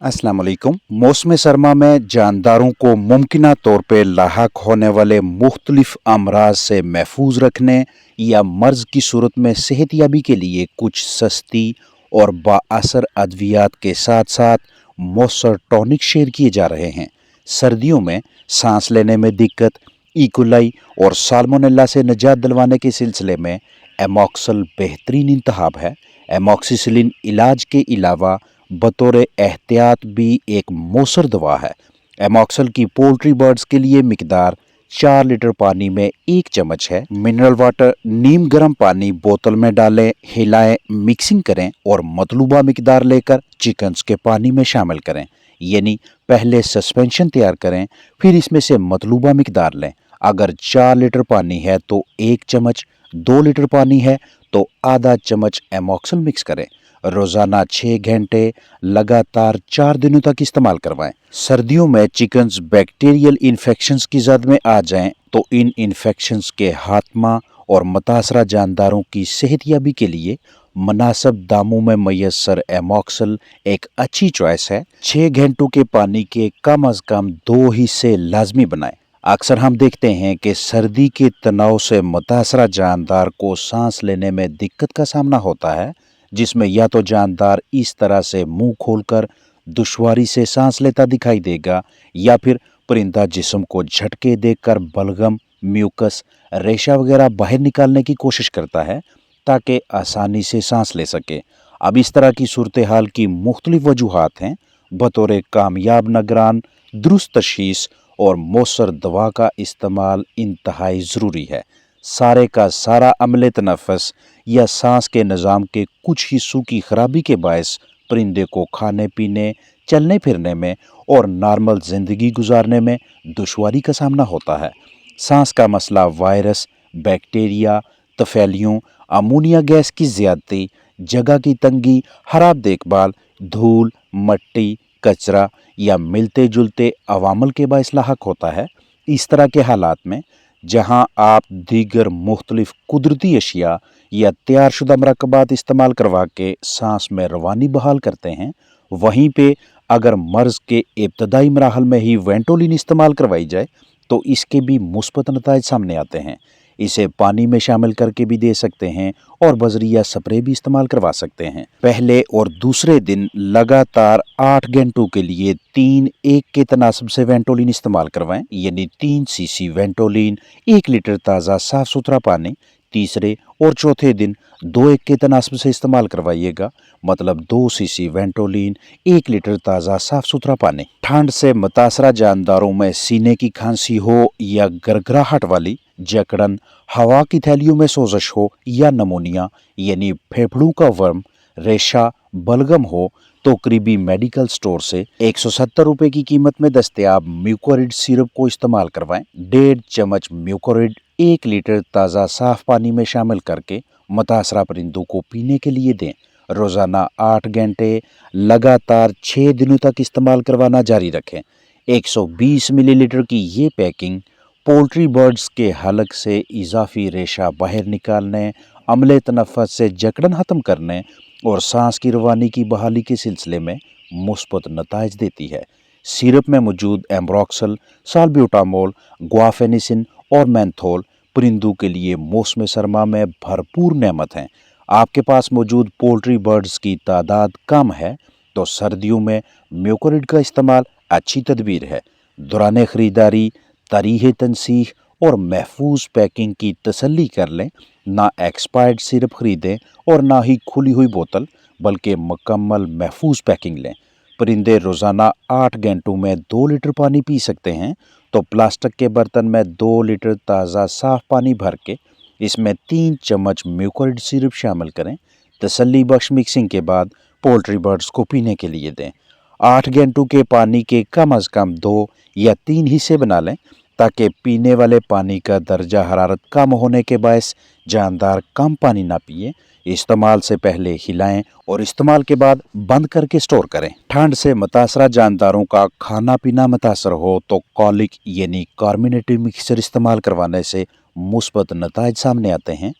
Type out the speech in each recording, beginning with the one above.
अस्सलाम वालेकुम। मौसम सरमा में जानदारों को मुमकिना तौर पर लाहक होने वाले मुख्तलिफ अमराज से महफूज रखने या मर्ज की सूरत में सेहतयाबी के लिए कुछ सस्ती और बाअसर अद्वियात के साथ साथ मौसर टॉनिक शेयर किए जा रहे हैं। सर्दियों में सांस लेने में दिक्कत, इकोलाई और साल्मोनेला से निजात दिलवाने के सिलसिले में एमॉक्सल बेहतरीन इंतखाब है। एमॉक्सिसिलिन इलाज के अलावा बतौर एहतियात भी एक मौसर दवा है। एमॉक्सल की पोल्ट्री बर्ड्स के लिए मिकदार 4 लीटर पानी में 1 चम्मच है। मिनरल वाटर नीम गर्म पानी बोतल में डालें, हिलाएं, मिक्सिंग करें और मतलूबा मिकदार लेकर चिकन्स के पानी में शामिल करें। यानी पहले सस्पेंशन तैयार करें, फिर इसमें से मतलूबा मिकदार लें। अगर 4 लीटर पानी है तो 1 चम्मच, 2 लीटर पानी है तो आधा चम्मच एमॉक्सल मिक्स करें। रोजाना 6 घंटे लगातार 4 दिनों तक इस्तेमाल करवाएं। सर्दियों में चिकन्स बैक्टीरियल इन्फेक्शंस की जद में आ जाएं तो इन इन्फेक्शंस के हाथमा और मुतासरा जानदारों की सेहतयाबी के लिए मुनासिब दामों में मैसर एमॉक्सल एक अच्छी चॉइस है। 6 घंटों के पानी के कम अज कम 2 हिस्से लाजमी बनाएं। अक्सर हम देखते हैं कि सर्दी के तनाव से मुतासरा जानदार को सांस लेने में दिक्कत का सामना होता है, जिसमें या तो जानदार इस तरह से मुंह खोलकर दुश्वारी से सांस लेता दिखाई देगा या फिर परिंदा जिस्म को झटके देकर बलगम, म्यूकस, रेशा वगैरह बाहर निकालने की कोशिश करता है ताकि आसानी से सांस ले सके। अब इस तरह की सूरत हाल की मुख्तलिफ वजूहात हैं। बतौर कामयाब निगरान दुरुस्त तशखीस और मौसर दवा का इस्तेमाल इंतहाई ज़रूरी है। सारे का सारा अमले तनफ़्फ़ुस या सांस के निज़ाम के कुछ हिस्सों की खराबी के बायस परिंदे को खाने पीने, चलने फिरने में और नॉर्मल ज़िंदगी गुजारने में दुश्वारी का सामना होता है। सांस का मसला वायरस, बैक्टीरिया, तफैलियों, अमोनिया गैस की ज़्यादती, जगह की तंगी, खराब देखभाल, धूल, मट्टी, कचरा या मिलते जुलते अवामल के बायस लाहक होता है। इस तरह के हालात में जहां आप दीगर मुख्तलिफ कुदरती अशिया या तैयार शुदा मरकबात इस्तेमाल करवा के सांस में रवानी बहाल करते हैं, वहीं पे अगर मर्ज के इब्तदाई मराहल में ही वेंटोलिन इस्तेमाल करवाई जाए तो इसके भी मुस्बत नताइज सामने आते हैं। इसे पानी में शामिल करके भी दे सकते हैं और बजरिया स्प्रे भी इस्तेमाल करवा सकते हैं। पहले और दूसरे दिन लगातार 8 घंटों के लिए 3-1 के तनासब से वेंटोलिन इस्तेमाल करवाएं, यानी 3 सीसी वेंटोलिन 1 लीटर ताज़ा साफ सुथरा पानी। तीसरे और चौथे दिन 2-1 के तनासब से इस्तेमाल करवाइएगा, मतलब 2 सीसी वेंटोलिन 1 लीटर ताज़ा साफ सुथरा पानी। ठंड से मुतासरा जानदारों में सीने की खांसी हो या गरगराहट वाली जकड़न, हवा की थैलियों में सोजश हो या नमोनिया यानी फेफड़ों का वर्म, रेशा, बलगम हो तो करीबी मेडिकल स्टोर से 170 रुपए की कीमत में दस्तयाब म्यूकोरिड सिरप को इस्तेमाल करवाएं। 1.5 चम्मच म्यूकोरिड 1 लीटर ताज़ा साफ पानी में शामिल करके मुतासरा परिंदों को पीने के लिए दें। रोज़ाना 8 घंटे लगातार 6 दिनों तक इस्तेमाल करवाना जारी रखें। 120 मिलीलीटर की ये पैकिंग पोल्ट्री बर्ड्स के हलक से इजाफी रेशा बाहर निकालने, अमले तनफ़्फ़ुस से जकड़न ख़त्म करने और सांस की रवानी की बहाली के सिलसिले में मुस्बत नताइज देती है। सिरप में मौजूद एम्ब्रोक्सल, साल्ब्यूटामोल, ग्वाफेनिसिन और मेंथोल परिंदों के लिए मौसम सरमा में भरपूर नेमत हैं। आपके पास मौजूद पोल्ट्री बर्ड्स की तादाद कम है तो सर्दियों में म्यूकोरिड का इस्तेमाल अच्छी तदबीर है। दौरान ख़रीदारी तारीख़ तनसीह और महफूज पैकिंग की तसल्ली कर लें। ना एक्सपायर्ड सिरप खरीदें और ना ही खुली हुई बोतल, बल्कि मुकम्मल महफूज पैकिंग लें। परिंदे रोज़ाना 8 घंटों में 2 लीटर पानी पी सकते हैं तो प्लास्टिक के बर्तन में 2 लीटर ताज़ा साफ पानी भर के इसमें 3 चम्मच म्यूकोरिड सिरप शामिल करें। तसल्ली बख्श मिक्सिंग के बाद पोल्ट्री बर्ड्स को पीने के लिए दें। 8 घंटों के पानी के कम अज़ कम 2 या 3 हिस्से बना लें ताकि पीने वाले पानी का दर्जा हरारत कम होने के बायस जानदार कम पानी ना पिए। इस्तेमाल से पहले हिलाएं और इस्तेमाल के बाद बंद करके स्टोर करें। ठंड से मुतासरा जानदारों का खाना पीना मुतासर हो तो कॉलिक यानी कार्मिनेटिव मिक्सचर इस्तेमाल करवाने से मुस्बत नताइज सामने आते हैं।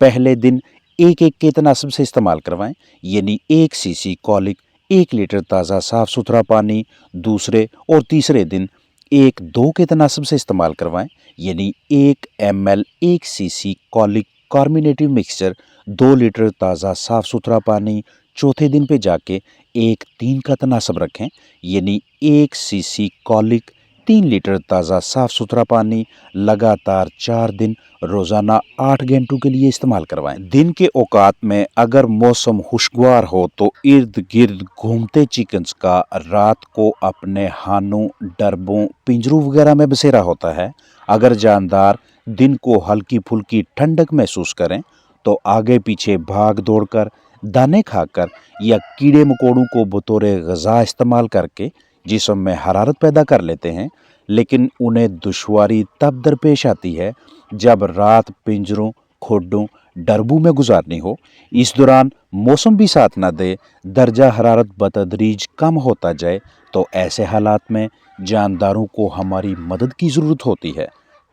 पहले दिन 1-1 के तनासब से इस्तेमाल करवाएं, यानी 1 सीसी कॉलिक 1 लीटर ताज़ा साफ़ सुथरा पानी दूसरे और तीसरे दिन 1-2 के तनासब से इस्तेमाल करवाएं, यानी 1 ml 1 cc colic कार्बोनेटिव mixture 2 litre ताज़ा साफ़ सुथरा पानी चौथे दिन पे जाके 1-3 का तनासब रखें, यानी 1 cc कॉलिक 3 लीटर ताज़ा साफ़ सुथरा पानी लगातार 4 दिन रोज़ाना 8 घंटों के लिए इस्तेमाल करवाएं। दिन के औकात में अगर मौसम खुशगवार हो तो इर्द गिर्द घूमते चिकन्स का रात को अपने हानों, डरबों, पिंजरों वगैरह में बसेरा होता है। अगर जानदार दिन को हल्की फुल्की ठंडक महसूस करें तो आगे पीछे भाग दौड़ कर, दाने खाकर या कीड़े मकोड़ों को बतौर ग़िज़ा इस्तेमाल करके जिस्म में हरारत पैदा कर लेते हैं, लेकिन उन्हें दुश्वारी तब दरपेश आती है जब रात पिंजरों, खोडों, डरबों में गुजारनी हो। इस दौरान मौसम भी साथ न दे, दर्जा हरारत बतदरीज कम होता जाए, तो ऐसे हालात में जानदारों को हमारी मदद की ज़रूरत होती है।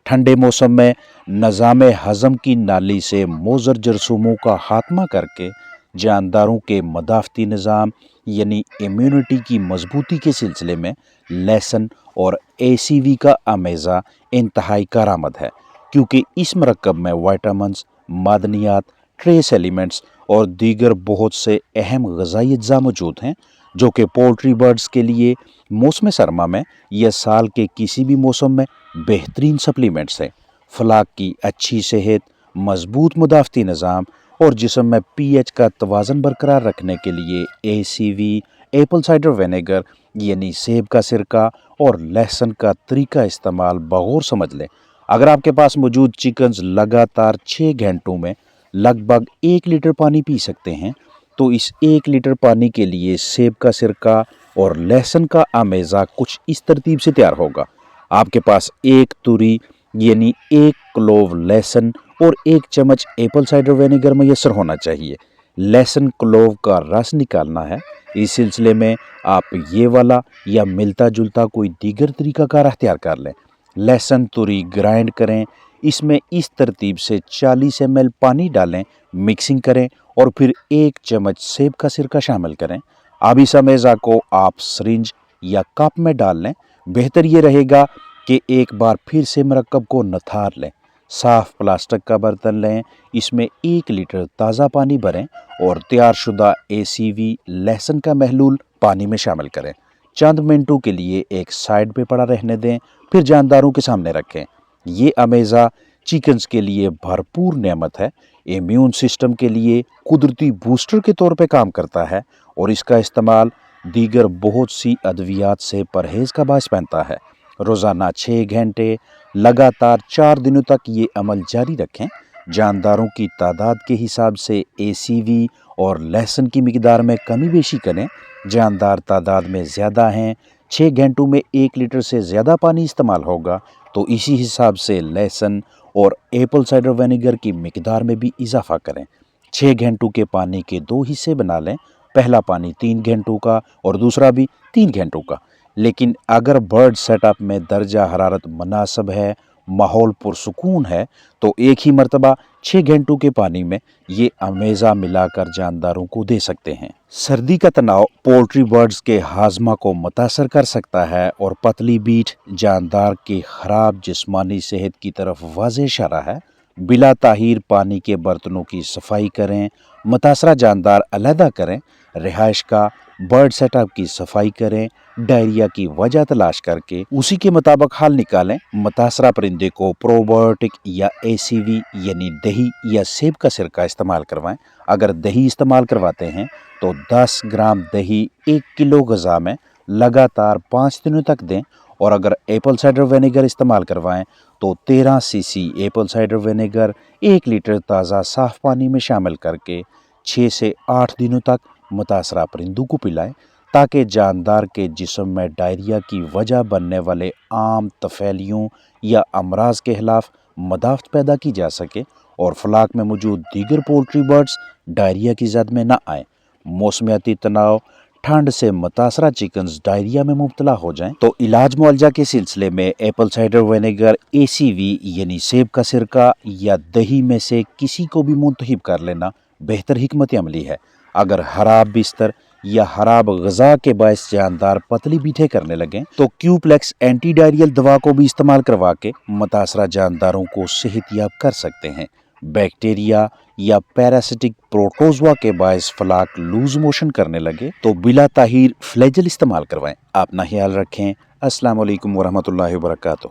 ठंडे मौसम में निज़ाम हज़म की नाली से मोज़र जरसूमों का खात्मा करके जानदारों के मदाफ़ती निज़ाम यानी इम्यूनिटी की मजबूती के सिलसिले में लहसुन और ACV का अमेज़ा इंतहाई कारआमद है, क्योंकि इस मरकब में विटामिन्स, मादनियात, ट्रेस एलिमेंट्स और दीगर बहुत से अहम ग़िज़ाई अज्जा मौजूद हैं, जो कि पोल्ट्री बर्ड्स के लिए मौसम सरमा में या साल के किसी भी मौसम में बेहतरीन सप्लीमेंट्स हैं। फलाक की अच्छी सेहत, मजबूत मुदाफ़ती निज़ाम और जिस्म में pH का तवाज़न बरकरार रखने के लिए ACV, एप्पल साइडर विनेगर यानी सेब का सिरका और लहसुन का तरीका इस्तेमाल बगौर समझ लें। अगर आपके पास मौजूद चिकन्स लगातार 6 घंटों में लगभग 1 लीटर पानी पी सकते हैं, तो इस 1 लीटर पानी के लिए सेब का सिरका और लहसुन का अमेज़ा कुछ इस तरतीब से तैयार होगा। आपके पास 1 तुरी यानी 1 क्लोव लहसुन और 1 चम्मच एप्पल साइडर विनेगर मैसर होना चाहिए। लहसुन क्लोव का रस निकालना है। इस सिलसिले में आप ये वाला या मिलता जुलता कोई दीगर तरीक़ाकार अख्तियार कर लें। लहसुन तुरी ग्राइंड करें, इसमें इस तरतीब से 40 ml पानी डालें, मिक्सिंग करें और फिर 1 चम्मच सेब का सिरका शामिल करें। अब इस अमेज़ा को आप सरिंज या कप में डाल लें। बेहतर ये रहेगा कि एक बार फिर से मरकब को नथार लें। साफ़ प्लास्टिक का बर्तन लें, इसमें 1 लीटर ताज़ा पानी भरें और तैयारशुदा ACV लहसुन का महलूल पानी में शामिल करें। चंद मिनटों के लिए एक साइड पे पड़ा रहने दें, फिर जानदारों के सामने रखें। ये अमेज़ा चिकन्स के लिए भरपूर नेमत है, इम्यून सिस्टम के लिए कुदरती बूस्टर के तौर पे काम करता है और इसका इस्तेमाल दीगर बहुत सी अद्वियात से परहेज़ का बायस बनता है। रोज़ाना 6 घंटे लगातार 4 दिनों तक ये अमल जारी रखें। जानदारों की तादाद के हिसाब से ACV और लहसुन की मिकदार में कमी बेशी करें। जानदार तादाद में ज़्यादा हैं, 6 घंटों में 1 लीटर से ज़्यादा पानी इस्तेमाल होगा, तो इसी हिसाब से लहसुन और एप्पल साइडर विनेगर की मिकदार में भी इजाफ़ा करें। 6 घंटों के पानी के 2 हिस्से बना लें, पहला पानी 3 घंटों का और दूसरा भी 3 घंटों का। लेकिन अगर बर्ड सेटअप में दर्जा हरारत मुनासिब है, माहौल पुरसुकून है, तो एक ही मरतबा 6 घंटों के पानी में ये अमेज़ा मिलाकर जानदारों को दे सकते हैं। सर्दी का तनाव पोल्ट्री बर्ड्स के हाजमा को मुतासर कर सकता है और पतली बीट जानदार की ख़राब जिस्मानी सेहत की तरफ वाज़ेह इशारा है। बिला ताहीर पानी के बर्तनों की सफाई करें, मुतासरा जानदार अलहदा करें, रिहाइश का बर्ड सेटअप की सफाई करें, डायरिया की वजह तलाश करके उसी के मुताबिक हल निकालें। मुतासरा परिंदे को प्रोबायोटिक या ACV यानी दही या सेब का सिरका इस्तेमाल करवाएं। अगर दही इस्तेमाल करवाते हैं तो 10 ग्राम दही 1 किलो ग़िज़ा में लगातार 5 दिनों तक दें और अगर एप्पल साइडर विनेगर इस्तेमाल करवाएं तो 13 cc Apple cider vinegar 1 litre ताज़ा साफ़ पानी में शामिल करके 6 से 8 दिनों तक मुतासरा परिंदों को पिलाएं, ताकि जानदार के जिस्म में डायरिया की वजह बनने वाले आम तफैलियों या अमराज के खिलाफ मदाफ़त पैदा की जा सके और फलाक में मौजूद दीगर पोल्ट्री बर्ड्स डायरिया की जद में न आएँ। मौसमियाती तनाव ठंड से मुतासरा चिकन्स डायरिया में मुब्तला हो जाएं, तो इलाज मुआलजा के सिलसिले में एप्पल साइडर विनेगर, ACV यानी सेब का सिरका या दही में से किसी को भी मुंतखब कर लेना बेहतर हिकमत अमली है। अगर खराब बिस्तर یا خراب غذا کے باعث جاندار پتلی بیٹھے کرنے لگیں تو کیوپلیکس اینٹی ڈائریل دوا کو بھی استعمال کروا کے متاثرہ جانداروں کو صحت یاب کر سکتے ہیں۔ بیکٹیریا یا پیراسٹک پروٹوزوا کے باعث فلاک لوز موشن کرنے لگے تو بلا تاخیر فلیجل استعمال کروائیں۔ اپنا خیال رکھیں۔ السلام علیکم ورحمۃ اللہ وبرکاتہ۔